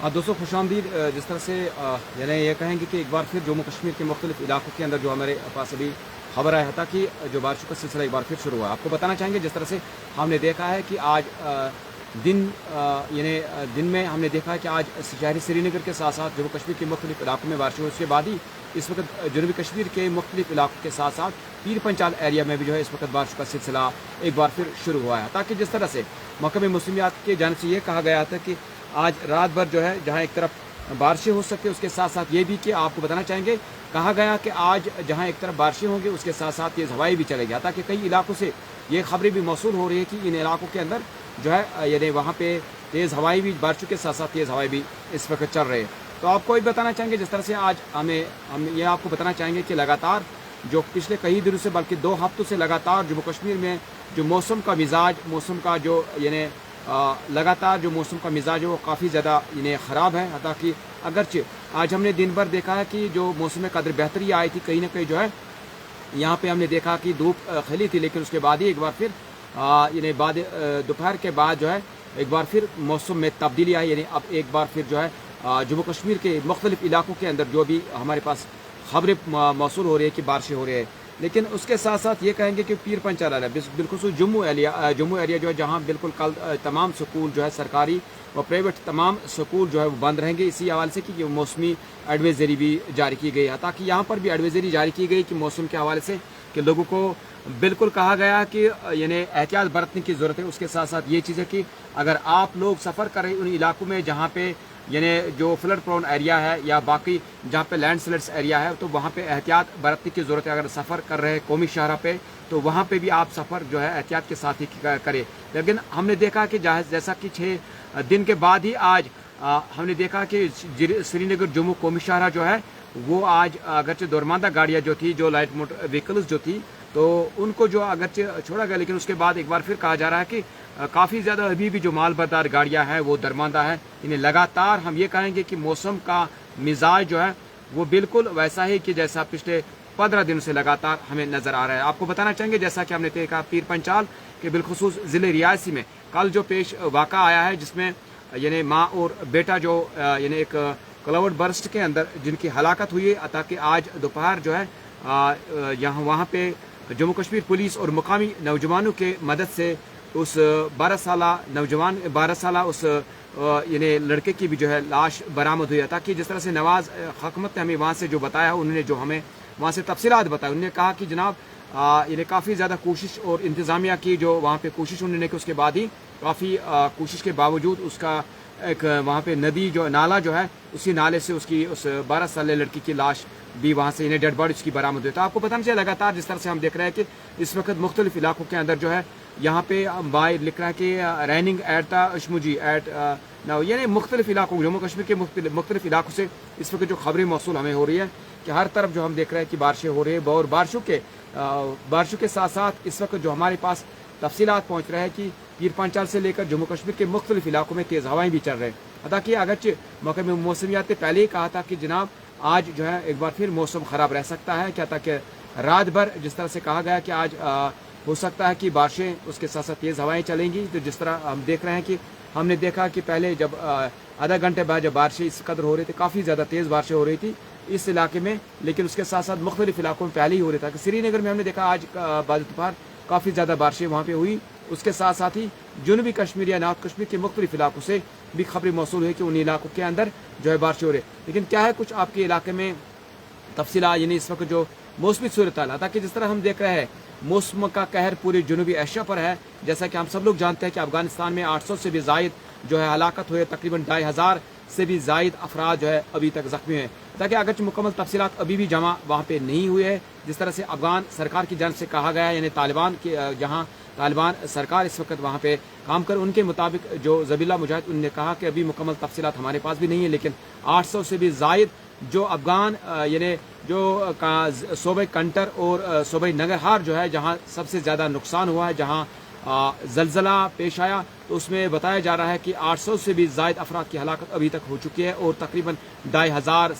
दोस्तों खुशामदीद। जिस तरह से यानी ये कहेंगे कि एक बार फिर जम्मू कश्मीर के मुख्तलिफ इलाकों के अंदर जो हमारे पास अभी खबर आया था कि जो बारिशों का सिलसिला एक बार फिर शुरू हुआ। आपको बताना चाहेंगे जिस तरह से हमने देखा है कि आज दिन में हमने देखा है कि आज शहरी श्रीनगर के साथ साथ जम्मू कश्मीर के मुख्तलिफ इलाकों में बारिश हुई। उसके बाद ही इस वक्त जनूबी कश्मीर के मुख्तलिफ इलाकों के साथ साथ पीर पंचाल एरिया में भी जो है इस वक्त बारिश का सिलसिला एक बार फिर शुरू हुआ है। ताकि जिस तरह से महकमे मौसमियात की जानिब से ये कहा गया था कि आज रात भर जो है जहाँ एक तरफ बारिशें हो सकती है, उसके साथ साथ ये भी कि आपको बताना चाहेंगे कहा गया कि आज जहाँ एक तरफ बारिशें होंगी उसके साथ साथ तेज़ हवाएं भी चलेगी। ताकि कई इलाकों से ये खबरें भी मौसूल हो रही है कि इन इलाकों के अंदर जो है यानी वहाँ पे तेज़ हवाएं भी, बारिशों के साथ साथ तेज़ हवाएं भी इस वक्त चल रहे हैं। तो आपको ये बताना चाहेंगे जिस तरह से आज हम ये आपको बताना चाहेंगे कि लगातार जो पिछले कई दिनों से बल्कि 2 हफ्तों से लगातार जम्मू कश्मीर में जो मौसम का मिजाज, मौसम का जो यानी लगातार जो मौसम का मिजाज है वो काफ़ी ज़्यादा यानी ख़राब है। हालांकि अगरचे आज हमने दिन भर देखा है कि जो मौसम में कदर बेहतरी आई थी, कहीं ना कहीं जो है यहाँ पे हमने देखा कि धूप खिली थी, लेकिन उसके बाद ही एक बार फिर यानी बाद दोपहर के बाद जो है एक बार फिर मौसम में तब्दीली आई। यानी अब एक बार फिर जो है जम्मू कश्मीर के मुख्तलिफ इलाकों के अंदर जो भी हमारे पास खबरें मौसूल हो रही है कि बारिशें हो रही है। लेकिन उसके साथ साथ ये कहेंगे कि पीर पंचाल एरिया बिल्कुल जम्मू एरिया जो है जहाँ बिल्कुल कल तमाम स्कूल जो है सरकारी व प्राइवेट तमाम स्कूल जो है वो बंद रहेंगे। इसी हवाले से कि मौसमी एडवाइजरी भी जारी की गई है। ताकि यहाँ पर भी एडवाइजरी जारी की गई कि मौसम के हवाले से कि लोगों को बिल्कुल कहा गया कि यानी एहतियात बरतने की ज़रूरत है। उसके साथ साथ ये चीज़ है कि अगर आप लोग सफ़र कर रहे हैं उन इलाकों में जहाँ पे यानी जो फ्लड प्रोन एरिया है या बाकी जहाँ पे लैंडस्लाइड्स एरिया है, तो वहाँ पे एहतियात बरतने की ज़रूरत है। अगर सफ़र कर रहे हैं कौमी शाहरा पे तो वहाँ पे भी आप सफ़र जो है एहतियात के साथ ही करें। लेकिन हमने देखा कि जैसा कि 6 दिन के बाद ही आज हमने देखा कि श्रीनगर जम्मू कौमी शाहरा जो है वो आज अगरचे दौरमांदा गाड़ियाँ जो थी, जो लाइट मोटर व्हीकल्स जो थी, तो उनको जो अगरचे छोड़ा गया, लेकिन उसके बाद एक बार फिर कहा जा रहा है कि काफ़ी ज़्यादा अभी भी जो मालबरदार गाड़ियाँ हैं वो दरमांदा है। इन्हें लगातार हम ये कहेंगे कि मौसम का मिजाज जो है वो बिल्कुल वैसा ही कि जैसा पिछले 15 दिनों से लगातार हमें नज़र आ रहा है। आपको बताना चाहेंगे जैसा कि हमने देखा पीर पंचाल के बिलखुसूस ज़िले रियासी में कल जो पेश वाक़ा आया है, जिसमें यानी माँ और बेटा जो यानी एक क्लाउड बर्स्ट के अंदर जिनकी हलाकत हुई है। ताकि आज दोपहर जो है यहाँ वहाँ पे जम्मू कश्मीर पुलिस और मुकामी नौजवानों के मदद से उस 12 साल उस यानी लड़के की भी जो है लाश बरामद हुई है। ताकि जिस तरह से नवाज हकमत ने हमें वहाँ से जो बताया, उन्होंने जो हमें वहाँ से तफसीलात बताई, उन्होंने कहा कि जनाब यानी काफ़ी ज़्यादा कोशिश और इंतज़ामिया की जो वहाँ पे कोशिश उन्होंने की, उसके बाद ही काफ़ी कोशिश के बावजूद उसका एक वहाँ पे नदी जो नाला जो है उसी नाले से उसकी उस 12 साल लड़की की लाश भी वहाँ से इन्हें डेड बॉडी उसकी बरामद हुई। तो आपको पता नहीं चला लगातार जिस तरह से हम देख रहे हैं कि इस वक्त मुख्तलिफ इलाकों के अंदर जो है यहाँ पे बाहर लिख रहा है कि raining at the अशमुजी eight now, यानी मुख्तलिफ इलाकों जम्मू कश्मीर के मुख्तलिफ इलाकों से इस वक्त जो खबरें मौसूल हमें हो रही है कि हर तरफ जो हम देख रहे हैं कि बारिशें हो रही है। और बारिशों के साथ साथ इस वक्त जो हमारे पास तफसीलात पहुँच रहे हैं कि पीर पंचाल से लेकर जम्मू कश्मीर के मुख्तलिफ इलाकों में तेज़ हवाएं भी चल रहे हैं। हालांकि अगरचे महकमे मौसमियात ने पहले ही कहा था कि जनाब आज जो है एक बार फिर मौसम ख़राब रह सकता है क्या, ताकि रात भर जिस तरह से कहा गया कि आज हो सकता है कि बारिशें, उसके साथ साथ तेज़ हवाएं चलेंगी। तो जिस तरह हम देख रहे हैं कि हमने देखा कि पहले जब आधा घंटे बाद जब बारिशें इस कदर हो रही थी, काफ़ी ज़्यादा तेज़ बारिशें हो रही थी इस इलाके में, लेकिन उसके साथ साथ मुख्तलिफ इलाकों में पहले ही हो रहा था। कि श्रीनगर में हमने देखा आज बाद दोपहर काफ़ी ज़्यादा बारिशें वहाँ पर हुई। उसके साथ साथ ही जनूबी कश्मीर या नॉर्थ कश्मीर के मुख्तलिफ इलाकों से भी खबरें मौसूल हुई कि उन इलाकों के अंदर जो है बारिश हो रही है। लेकिन क्या है कुछ आपके इलाके में तफसीला यानी इस वक्त जो मौसमी सूरत हाल, ताकि जिस तरह हम देख रहे हैं मौसम का कहर पूरे जनूबी एशिया पर है। जैसा कि हम सब लोग जानते हैं कि अफगानिस्तान में 800 से भी जायद जो है हलाकत हुए, तकरीबन 2500 से भी जायद अफराद जो है अभी तक जख्मी हैं। ताकि अगर मुकम्मल तफसीलात अभी भी जमा वहाँ पे नहीं हुए है। जिस तरह से अफगान सरकार की जानिब से कहा गया है, यानी तालिबान के जहाँ तालिबान सरकार इस वक्त वहाँ पे काम कर, उनके मुताबिक जो ज़बीला मुजाहिद उन्होंने कहा कि अभी मुकम्मल तफसीलात हमारे पास भी नहीं है, लेकिन 800 से भी जायद जो अफगान यानी जो सूबे कंटर और सूबे नंगरहार जो है जहाँ सबसे ज़्यादा नुकसान हुआ है, जहाँ जलजला पेश आया, तो उसमें बताया जा रहा है कि 800 से भी ज़ायद अफराद की हलाकत अभी तक हो चुकी है और तकरीबन 2500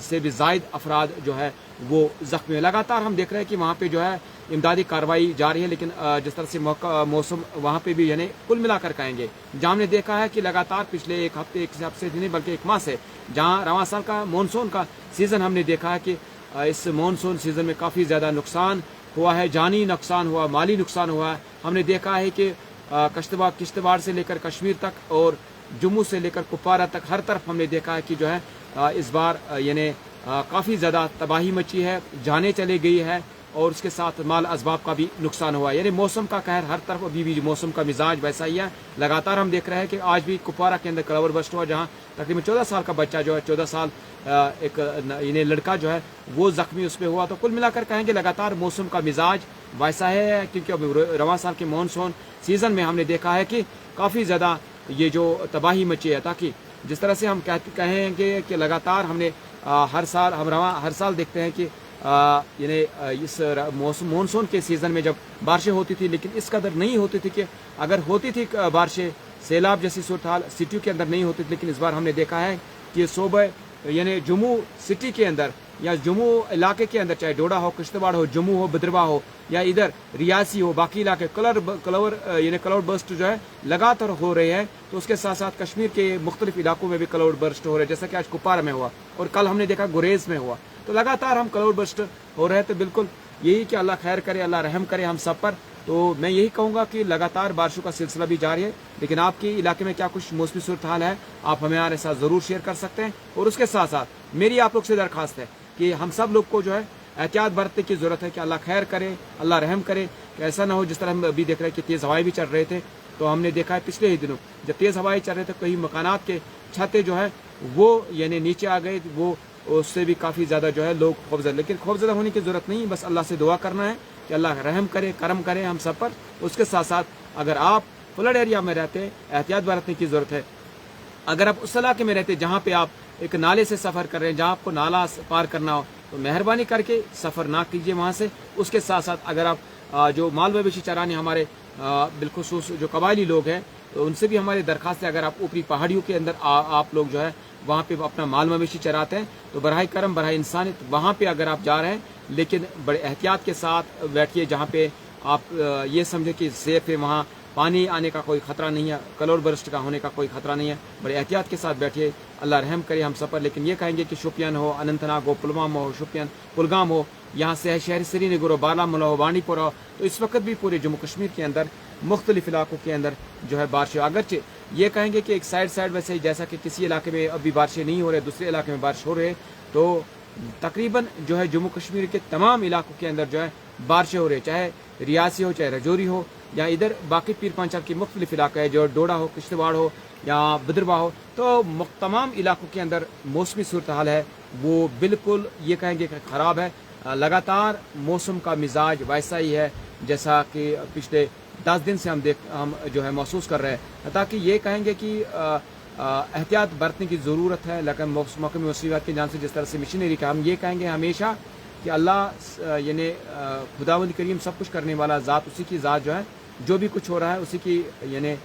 से भी ज़ायद अफराद जो है वो ज़ख्मी है। लगातार हम देख रहे हैं कि वहाँ पे जो है इमदादी कार्रवाई जारी है, लेकिन जिस तरह से मौसम वहाँ पे भी यानी कुल मिलाकर कहेंगे जहाँ हमने देखा है कि लगातार पिछले एक हफ्ते नहीं बल्कि एक माह से जहाँ रवां साल का मानसून का सीज़न हमने देखा है कि इस मानसून सीज़न में काफ़ी ज़्यादा नुकसान हुआ है, जानी नुकसान हुआ, माली नुकसान हुआ है। हमने देखा है कि किश्तवाड़ से लेकर कश्मीर तक और जम्मू से लेकर कुपवारा तक हर तरफ हमने देखा है कि जो है इस बार यानी काफ़ी ज़्यादा तबाही मची है, जाने चली गई है और उसके साथ माल असबाब का भी नुकसान हुआ है। यानी मौसम का कहर हर तरफ अभी भी मौसम का मिजाज वैसा ही है। लगातार हम देख रहे हैं कि आज भी कुपवारा के अंदर क्लाउड बर्स्ट हुआ, जहाँ तकरीबन 14 साल का बच्चा जो है 14 साल एक यानी लड़का जो है वो जख्मी उसमें हुआ। तो कुल मिलाकर कहेंगे लगातार मौसम का मिजाज वैसा है, क्योंकि अब रवां साल के मानसून सीज़न में हमने देखा है कि काफ़ी ज़्यादा ये जो तबाही मची है। ताकि जिस तरह से हम कहेंगे कि लगातार हमने हर साल देखते हैं कि यानी इस मानसून के सीज़न में जब बारिशें होती थी, लेकिन इस कदर नहीं होती थी कि अगर होती थी बारिशें सैलाब जैसी सूरत हाल सिटियों के अंदर नहीं होती थी। लेकिन इस बार हमने देखा है कि सूबे यानी जम्मू सिटी के अंदर या जम्मू इलाके के अंदर, चाहे डोडा हो, किश्तवाड़ हो, जम्मू हो, बदरवा हो या इधर रियासी हो, बाकी इलाके क्लाउड बर्स्ट जो है लगातार हो रहे हैं। तो उसके साथ साथ कश्मीर के मुख्तलिफ इलाकों में भी क्लाउड बर्स्ट हो रहे हैं, जैसा कि आज कुपवारा में हुआ और कल हमने देखा गुरेज में हुआ। तो लगातार हम क्लाउड बर्स्ट हो रहे हैं। तो बिल्कुल यही कि अल्लाह खैर करे, अल्लाह रहम करे हम सब पर। तो मैं यही कहूँगा कि लगातार बारिशों का सिलसिला भी जारी है, लेकिन आपके इलाके में क्या कुछ मौसमी सूरत हाल है आप हमें हमारे साथ ज़रूर शेयर कर सकते हैं। और उसके साथ साथ मेरी आप लोग से दरख्वास्त है कि हम सब लोग को जो है एहतियात बरतने की ज़रूरत है कि अल्लाह खैर करे, अल्लाह रहम करे कि ऐसा ना हो जिस तरह हम अभी देख रहे हैं कि तेज़ हवाएं भी चल रहे थे। तो हमने देखा है पिछले ही दिनों जब तेज़ हवाएं चल रहे थे कई मकानात के छतें जो है वो यानी नीचे आ गए, वो उससे भी काफ़ी ज़्यादा जो है लोग खौफजदा। लेकिन खौफजदा होने की ज़रूरत नहीं, बस अल्लाह से दुआ करना है कि अल्लाह रहम करे, करम करे हम सब पर। उसके साथ साथ अगर आप फ्लड एरिया में रहते हैं एहतियात बरतने की ज़रूरत है। अगर आप उस इलाके में रहते हैं जहाँ पे आप एक नाले से सफ़र कर रहे हैं, जहाँ आपको नाला पार करना हो, तो मेहरबानी करके सफ़र ना कीजिए वहाँ से। उसके साथ साथ अगर आप जो माल मवेशी चराने हमारे बिलखुसूस जो कबायली लोग हैं, तो उनसे भी हमारी दरख्वास्त है, अगर आप ऊपरी पहाड़ियों के अंदर आप लोग जो है वहाँ पे अपना माल मवेशी चराते हैं, तो बराह करम बराह इंसानियत वहाँ पे अगर आप जा रहे हैं, लेकिन बड़े एहतियात के साथ बैठिए, जहाँ पे आप ये समझे कि सेफ है, वहाँ पानी आने का कोई ख़तरा नहीं है, क्लाउड बर्स्ट का होने का कोई ख़तरा नहीं है। बड़े एहतियात के साथ बैठिए, अल्लाह रहम करे हम सब पर। लेकिन ये कहेंगे कि शोपियान हो, अनंतनाग हो, पुलवामा हो, कुलगाम हो, यहाँ से शहर श्रीनगर हो, बारामूला हो, बांडीपुरा हो, तो इस वक्त भी पूरे जम्मू कश्मीर के अंदर मुख्तलिफ इलाकों के अंदर जो है बारिश। अगरचे ये कहेंगे कि एक साइड वैसे ही जैसा कि किसी इलाके में अभी बारिशें नहीं हो रही, दूसरे इलाके में बारिश हो रही है, तो तकरीबन जो है जम्मू कश्मीर के तमाम इलाकों के अंदर जो है बारिशें हो रही है, चाहे रियासी हो, चाहे रजौरी हो, या इधर बाकी पीर पंचाल की मुख्तलिफ इलाका है, जो डोडा हो, किश्तवाड़ हो या बदरवा हो, तो तमाम इलाकों के अंदर मौसमी सूरत हाल है वो बिल्कुल ये कहेंगे कि ख़राब है। लगातार मौसम का मिजाज वैसा ही है जैसा कि पिछले 10 दिन से हम जो है महसूस कर रहे हैं। ताकि ये कहेंगे कि एहतियात बरतने की ज़रूरत है। लेकिन मौसमी मुसीबत की जान से जिस तरह से मशीनरी का हम ये कहेंगे हमेशा कि अल्लाह यानी खुदावंद करीम सब कुछ करने वाला ज़ात, उसी की ज़ात जो है जो भी कुछ हो रहा है उसी की यानी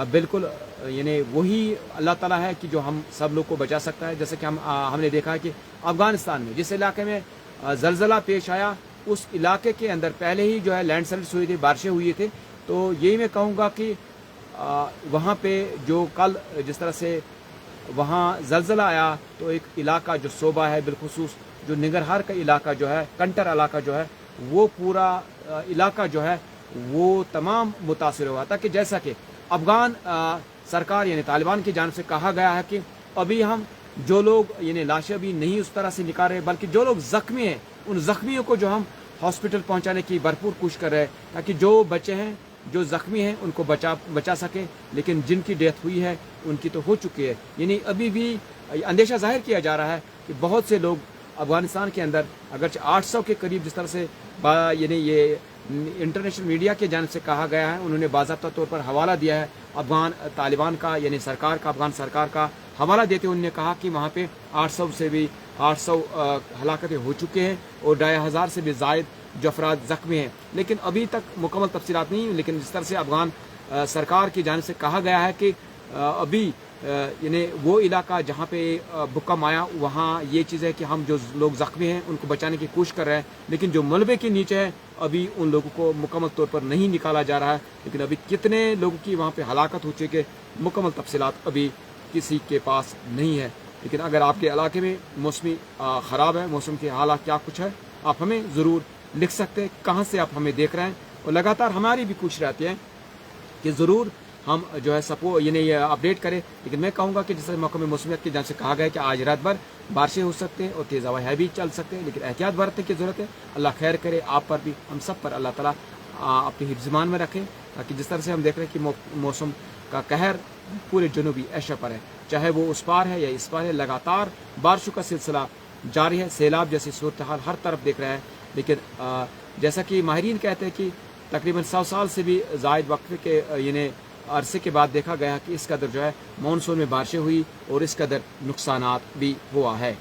बिल्कुल यानी वही अल्लाह ताला है कि जो हम सब लोग को बचा सकता है। जैसे कि हमने देखा है कि अफ़गानिस्तान में जिस इलाके में ज़लज़ला पेश आया, उस इलाके के अंदर पहले ही जो है लैंडस्लाइड्स हुई थी, बारिशें हुई थी। तो यही मैं कहूँगा कि वहाँ पे जो कल जिस तरह से वहाँ ज़लज़ला आया, तो एक इलाका जो सोबा है बिलखुसूस जो निगरहार का इलाका जो है, कंटर इलाका जो है, वो पूरा इलाका जो है वो तमाम मुतासिर हुआ। ताकि जैसा कि अफ़गान सरकार यानी तालिबान की जानिब से कहा गया है कि अभी हम जो लोग यानी लाशें भी नहीं उस तरह से निकाल रहे, बल्कि जो लोग ज़ख्मी हैं उन ज़ख्मियों को जो हम हॉस्पिटल पहुंचाने की भरपूर कोशिश कर रहे हैं, ताकि जो बच्चे हैं जो ज़ख्मी हैं उनको बचा सकें। लेकिन जिनकी डेथ हुई है उनकी तो हो चुकी है। यानी अभी भी अंदेशा जाहिर किया जा रहा है कि बहुत से लोग अफ़गानिस्तान के अंदर अगरचे 800 के करीब जिस तरह से यानी ये इंटरनेशनल मीडिया के जानिब से कहा गया है, उन्होंने बाज़ाब्ता तौर पर हवाला दिया है अफ़गान तालिबान का यानी सरकार का, अफ़गान सरकार का हवाला देते हुए उन्होंने कहा कि वहाँ पे 800 से भी 800 हलाकतें हो चुके हैं और 2500 से भी ज़ायद जो अफराद ज़ख्मी हैं। लेकिन अभी तक मुकम्मल तफसीलात नहीं, लेकिन जिस तरह से अफ़गान सरकार की जानिब से कहा गया है कि अभी यानी वो इलाका जहाँ पे भूकंप आया वहाँ ये चीज़ है कि हम जो लोग ज़ख्मी हैं उनको बचाने की कोशिश कर रहे हैं, लेकिन जो मलबे के नीचे है ابھی ان لوگوں کو مکمل طور پر نہیں نکالا جا رہا ہے، لیکن ابھی کتنے لوگوں کی وہاں پہ ہلاکت ہو چکی ہے مکمل تفصیلات ابھی کسی کے پاس نہیں ہے۔ لیکن اگر آپ کے علاقے میں موسمی خراب ہے، موسم کے حالات کیا کچھ ہے، آپ ہمیں ضرور لکھ سکتے ہیں کہاں سے آپ ہمیں دیکھ رہے ہیں، اور لگاتار ہماری بھی کوشش رہتی ہے کہ ضرور ہم جو ہے یہ اپڈیٹ کریں۔ لیکن میں کہوں گا کہ جس طرح محکمہ موسمیات کی جانب سے کہا گیا ہے کہ آج رات بھر بارشیں ہو سکتے ہیں اور تیز ہوائیں بھی چل سکتے ہیں، لیکن احتیاط برتنے کی ضرورت ہے۔ اللہ خیر کرے آپ پر بھی، ہم سب پر اللہ تعالیٰ اپنی حفظ میں رکھے، تاکہ جس طرح سے ہم دیکھ رہے ہیں کہ موسم کا قہر پورے جنوبی ایشیا پر ہے، چاہے وہ اس پار ہے یا اس پار ہے، لگاتار بارشوں کا سلسلہ جاری ہے، سیلاب جیسی صورتحال ہر طرف دیکھ رہے ہیں۔ لیکن جیسا کہ ماہرین کہتے ہیں کہ تقریباً 100 سال سے بھی زائد وقفے کے عرصے کے بعد دیکھا گیا کہ اس قدر جو ہے مانسون میں بارشیں ہوئی اور اس قدر نقصانات بھی ہوا ہے۔